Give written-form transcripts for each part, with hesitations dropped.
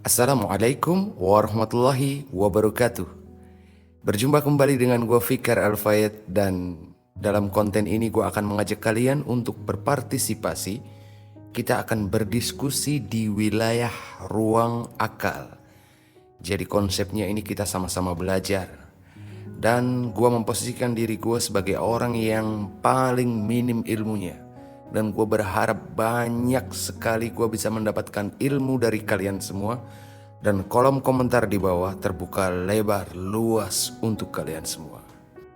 Assalamualaikum warahmatullahi wabarakatuh. Berjumpa kembali dengan gue Fikar Al-Fayed, dan dalam konten ini gue akan mengajak kalian untuk berpartisipasi. Kita akan berdiskusi di wilayah ruang akal. Jadi konsepnya ini kita sama-sama belajar. Dan gue memposisikan diri gue sebagai orang yang paling minim ilmunya. Dan gue berharap banyak sekali gue bisa mendapatkan ilmu dari kalian semua. Dan kolom komentar di bawah terbuka lebar luas untuk kalian semua.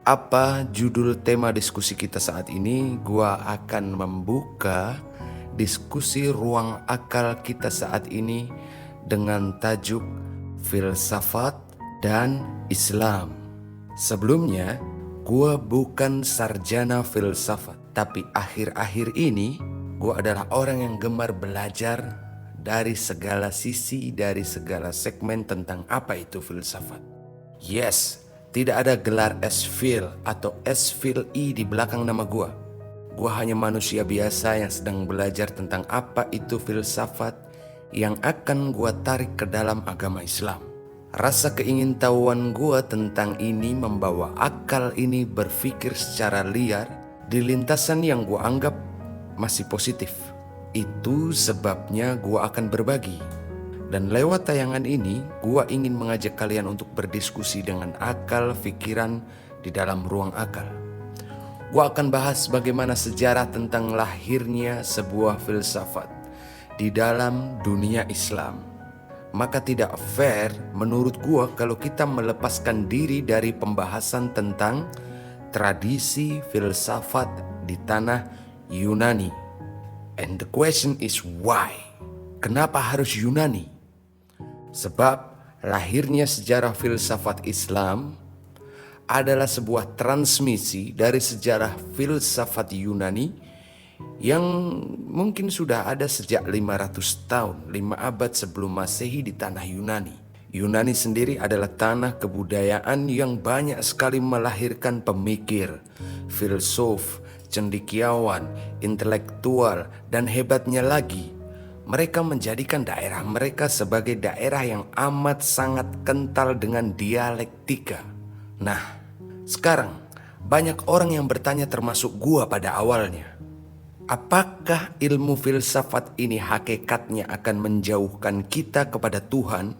Apa judul tema diskusi kita saat ini? Gua akan membuka diskusi ruang akal kita saat ini dengan tajuk filsafat dan Islam. Sebelumnya, gua bukan sarjana filsafat, tapi akhir-akhir ini gua adalah orang yang gemar belajar dari segala sisi, dari segala segmen tentang apa itu filsafat. Yes, tidak ada gelar S.Phil atau S.Phil.I di belakang nama gua. Gua hanya manusia biasa yang sedang belajar tentang apa itu filsafat yang akan gua tarik ke dalam agama Islam. Rasa keingintahuan gua tentang ini membawa akal ini berpikir secara liar di lintasan yang gua anggap masih positif. Itu sebabnya gua akan berbagi. Dan lewat tayangan ini, gua ingin mengajak kalian untuk berdiskusi dengan akal pikiran di dalam ruang akal. Gua akan bahas bagaimana sejarah tentang lahirnya sebuah filsafat di dalam dunia Islam. Maka tidak fair menurut gua kalau kita melepaskan diri dari pembahasan tentang tradisi filsafat di tanah Yunani. And the question is why? Kenapa harus Yunani? Sebab lahirnya sejarah filsafat Islam adalah sebuah transmisi dari sejarah filsafat Yunani yang mungkin sudah ada sejak 500 tahun, 5 abad sebelum Masehi di tanah Yunani. Yunani sendiri adalah tanah kebudayaan yang banyak sekali melahirkan pemikir, filsuf, cendekiawan, intelektual, dan hebatnya lagi, mereka menjadikan daerah mereka sebagai daerah yang amat sangat kental dengan dialektika. Nah, sekarang banyak orang yang bertanya termasuk gua pada awalnya, apakah ilmu filsafat ini hakikatnya akan menjauhkan kita kepada Tuhan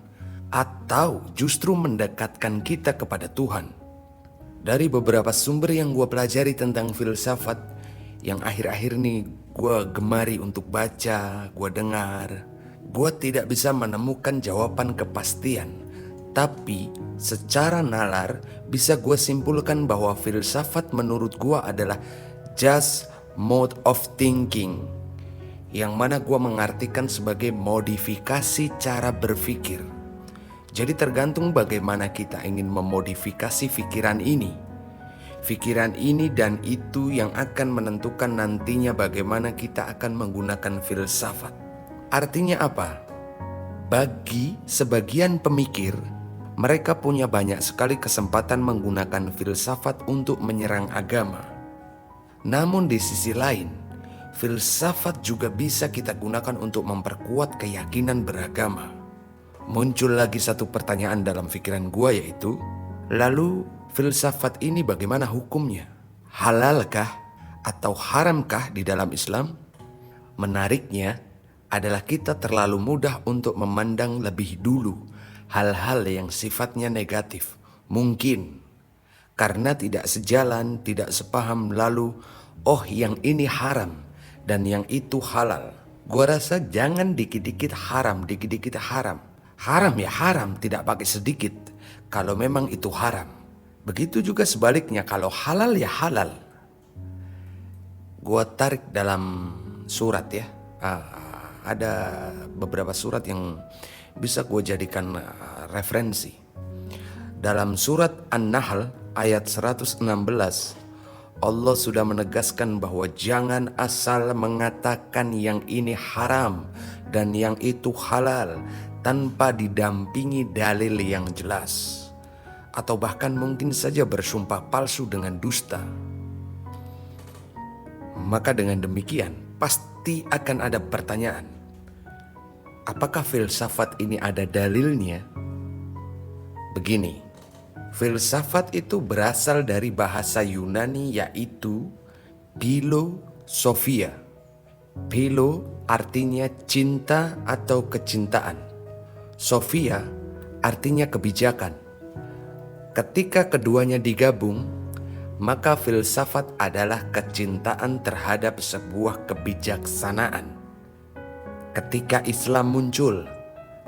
atau justru mendekatkan kita kepada Tuhan? Dari beberapa sumber yang gue pelajari tentang filsafat yang akhir-akhir ini gue gemari untuk baca, gue dengar, gue tidak bisa menemukan jawaban kepastian. Tapi secara nalar bisa gue simpulkan bahwa filsafat menurut gue adalah just mode of thinking, yang mana gue mengartikan sebagai modifikasi cara berpikir. Jadi tergantung bagaimana kita ingin memodifikasi pikiran ini. Pikiran ini dan itu yang akan menentukan nantinya bagaimana kita akan menggunakan filsafat. Artinya apa? Bagi sebagian pemikir, mereka punya banyak sekali kesempatan menggunakan filsafat untuk menyerang agama. Namun di sisi lain, filsafat juga bisa kita gunakan untuk memperkuat keyakinan beragama. Muncul lagi satu pertanyaan dalam pikiran gua, yaitu, lalu filsafat ini bagaimana hukumnya? Halalkah atau haramkah di dalam Islam? Menariknya adalah kita terlalu mudah untuk memandang lebih dulu hal-hal yang sifatnya negatif. Mungkin karena tidak sejalan, tidak sepaham, lalu oh yang ini haram dan yang itu halal. Gua rasa jangan dikit-dikit haram, dikit-dikit haram. Haram ya haram, tidak pakai sedikit kalau memang itu haram. Begitu juga sebaliknya, kalau halal ya halal. Gua tarik dalam surat ya, ada beberapa surat yang bisa gue jadikan referensi. Dalam surat An-Nahl ayat 116, Allah sudah menegaskan bahwa jangan asal mengatakan yang ini haram dan yang itu halal tanpa didampingi dalil yang jelas, atau bahkan mungkin saja bersumpah palsu dengan dusta. Maka dengan demikian pasti akan ada pertanyaan, Apakah filsafat ini ada dalilnya? Begini, filsafat itu berasal dari bahasa Yunani yaitu philosophia. Philo artinya cinta atau kecintaan. Sophia artinya kebijakan. Ketika keduanya digabung, maka filsafat adalah kecintaan terhadap sebuah kebijaksanaan. Ketika Islam muncul,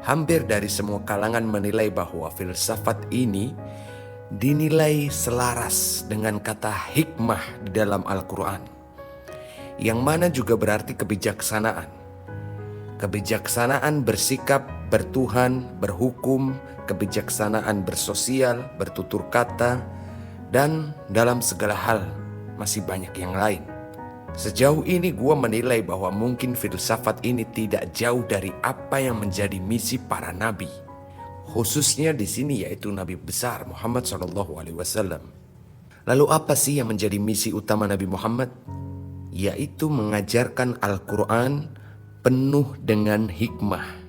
hampir dari semua kalangan menilai bahwa filsafat ini dinilai selaras dengan kata hikmah di dalam Al-Quran, yang mana juga berarti kebijaksanaan. Kebijaksanaan bersikap, bertuhan, berhukum, kebijaksanaan bersosial, bertutur kata, dan dalam segala hal masih banyak yang lain. Sejauh ini gue menilai bahwa mungkin filsafat ini tidak jauh dari apa yang menjadi misi para nabi, khususnya di sini yaitu Nabi besar Muhammad SAW. Lalu apa sih yang menjadi misi utama Nabi Muhammad? Yaitu mengajarkan Al-Quran penuh dengan hikmah.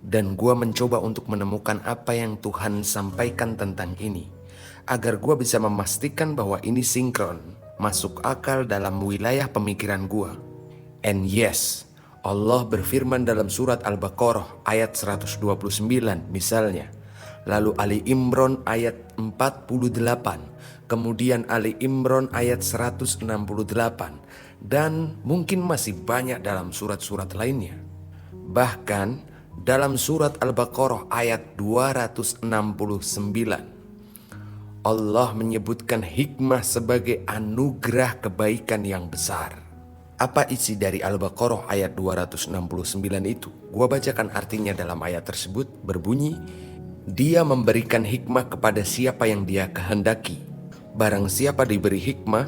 Dan gue mencoba untuk menemukan apa yang Tuhan sampaikan tentang ini, agar gue bisa memastikan bahwa ini sinkron, masuk akal dalam wilayah pemikiran gue. And yes, Allah berfirman dalam surat Al-Baqarah ayat 129 misalnya, lalu Ali Imran ayat 48, kemudian Ali Imran ayat 168, dan mungkin masih banyak dalam surat-surat lainnya. Bahkan dalam surat Al-Baqarah ayat 269, Allah menyebutkan hikmah sebagai anugerah kebaikan yang besar. Apa isi dari Al-Baqarah ayat 269 itu? Gua bacakan artinya dalam ayat tersebut, berbunyi, Dia memberikan hikmah kepada siapa yang Dia kehendaki. Barang siapa diberi hikmah,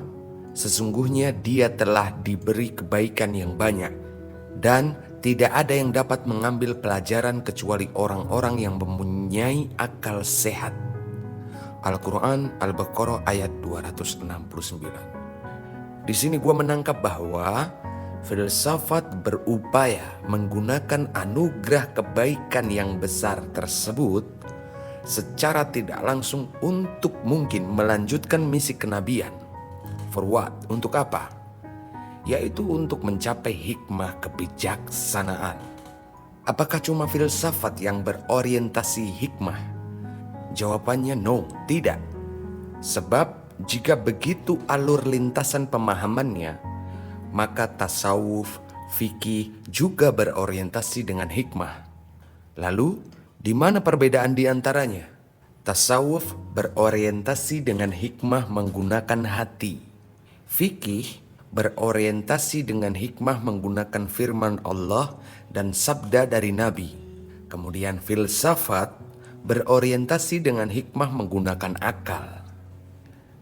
sesungguhnya dia telah diberi kebaikan yang banyak. Dan tidak ada yang dapat mengambil pelajaran kecuali orang-orang yang mempunyai akal sehat. Al-Quran Al-Baqarah ayat 269. Di sini gue menangkap bahwa filsafat berupaya menggunakan anugerah kebaikan yang besar tersebut secara tidak langsung untuk mungkin melanjutkan misi kenabian. For what? Untuk apa? Yaitu untuk mencapai hikmah kebijaksanaan. Apakah cuma filsafat yang berorientasi hikmah? Jawabannya no, tidak. Sebab jika begitu alur lintasan pemahamannya, maka tasawuf, fikih juga berorientasi dengan hikmah. Lalu, di mana perbedaan di antaranya? Tasawuf berorientasi dengan hikmah menggunakan hati. Fikih berorientasi dengan hikmah menggunakan firman Allah dan sabda dari Nabi. Kemudian filsafat berorientasi dengan hikmah menggunakan akal.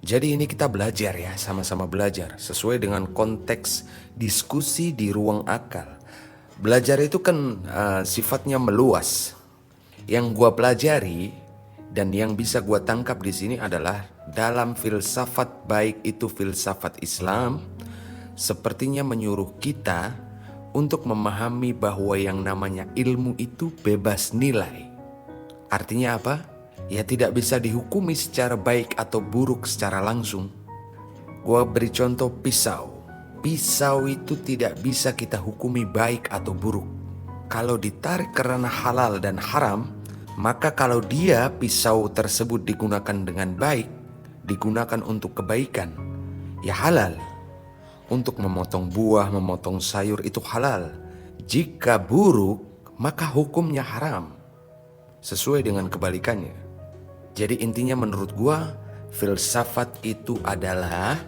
Jadi ini kita belajar ya, sama-sama belajar sesuai dengan konteks diskusi di ruang akal. Belajar itu kan sifatnya meluas. Yang gua pelajari dan yang bisa gua tangkap di sini adalah dalam filsafat, baik itu filsafat Islam, sepertinya menyuruh kita untuk memahami bahwa yang namanya ilmu itu bebas nilai. Artinya apa? Ya tidak bisa dihukumi secara baik atau buruk secara langsung. Gua beri contoh pisau. Pisau itu tidak bisa kita hukumi baik atau buruk. Kalau ditarik karena halal dan haram, maka kalau dia pisau tersebut digunakan dengan baik, digunakan untuk kebaikan, ya halal. Untuk memotong buah, memotong sayur itu halal. Jika buruk, maka hukumnya haram. Sesuai dengan kebalikannya. Jadi intinya menurut gua, filsafat itu adalah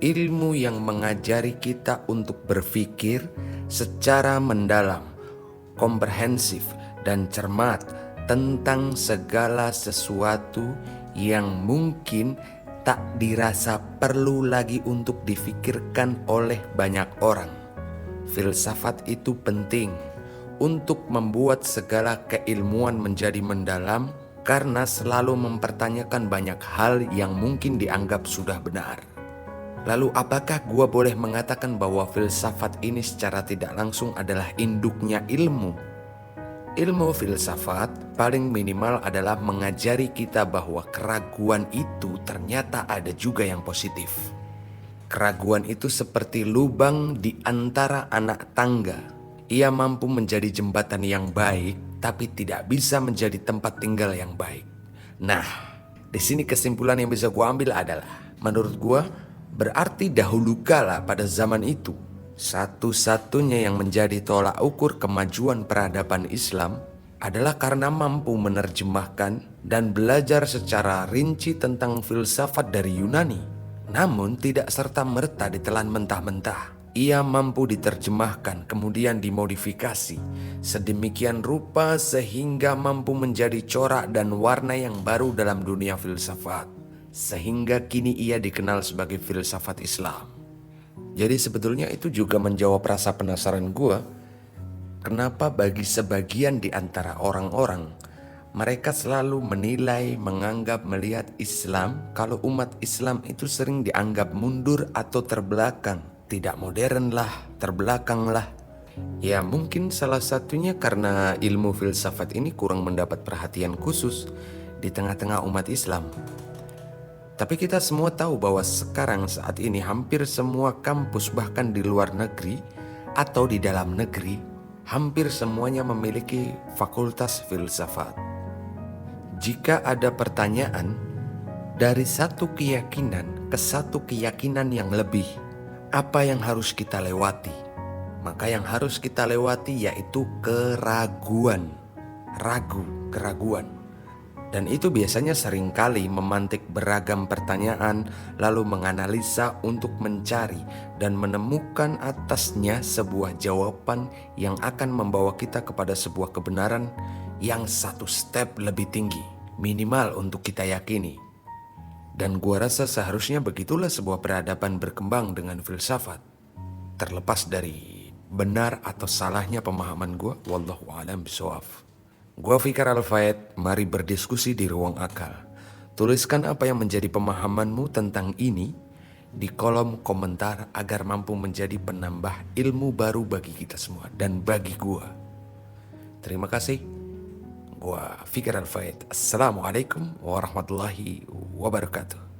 ilmu yang mengajari kita untuk berpikir secara mendalam, komprehensif dan cermat tentang segala sesuatu yang mungkin tak dirasa perlu lagi untuk difikirkan oleh banyak orang. Filsafat itu penting untuk membuat segala keilmuan menjadi mendalam, karena selalu mempertanyakan banyak hal yang mungkin dianggap sudah benar. Lalu apakah gua boleh mengatakan bahwa filsafat ini secara tidak langsung adalah induknya ilmu? Ilmu filsafat paling minimal adalah mengajari kita bahwa keraguan itu ternyata ada juga yang positif. Keraguan itu seperti lubang di antara anak tangga. Ia mampu menjadi jembatan yang baik, tapi tidak bisa menjadi tempat tinggal yang baik. Nah, di sini kesimpulan yang bisa gua ambil adalah, menurut gua, berarti dahulu kala pada zaman itu, satu-satunya yang menjadi tolak ukur kemajuan peradaban Islam adalah karena mampu menerjemahkan dan belajar secara rinci tentang filsafat dari Yunani. Namun tidak serta-merta ditelan mentah-mentah. Ia mampu diterjemahkan kemudian dimodifikasi sedemikian rupa sehingga mampu menjadi corak dan warna yang baru dalam dunia filsafat. Sehingga kini ia dikenal sebagai filsafat Islam. Jadi sebetulnya itu juga menjawab rasa penasaran gue. Kenapa bagi sebagian di antara orang-orang, mereka selalu menilai, menganggap, melihat Islam, kalau umat Islam itu sering dianggap mundur atau terbelakang. Tidak modern lah, terbelakang lah. Ya mungkin salah satunya karena ilmu filsafat ini kurang mendapat perhatian khusus di tengah-tengah umat Islam. Tapi kita semua tahu bahwa sekarang saat ini hampir semua kampus bahkan di luar negeri atau di dalam negeri, hampir semuanya memiliki fakultas filsafat. Jika ada pertanyaan, dari satu keyakinan ke satu keyakinan yang lebih, apa yang harus kita lewati? Maka yang harus kita lewati yaitu keraguan. Keraguan. Dan itu biasanya seringkali memantik beragam pertanyaan, lalu menganalisa untuk mencari dan menemukan atasnya sebuah jawaban yang akan membawa kita kepada sebuah kebenaran yang satu step lebih tinggi, minimal untuk kita yakini. Dan gua rasa seharusnya begitulah sebuah peradaban berkembang dengan filsafat. Terlepas dari benar atau salahnya pemahaman gua, wallahu a'lam bishawab. Gua Fikar Al-Fayed, mari berdiskusi di ruang akal. Tuliskan apa yang menjadi pemahamanmu tentang ini di kolom komentar agar mampu menjadi penambah ilmu baru bagi kita semua dan bagi gua. Terima kasih. Gua Fikar Al-Fayed. Assalamualaikum warahmatullahi wabarakatuh.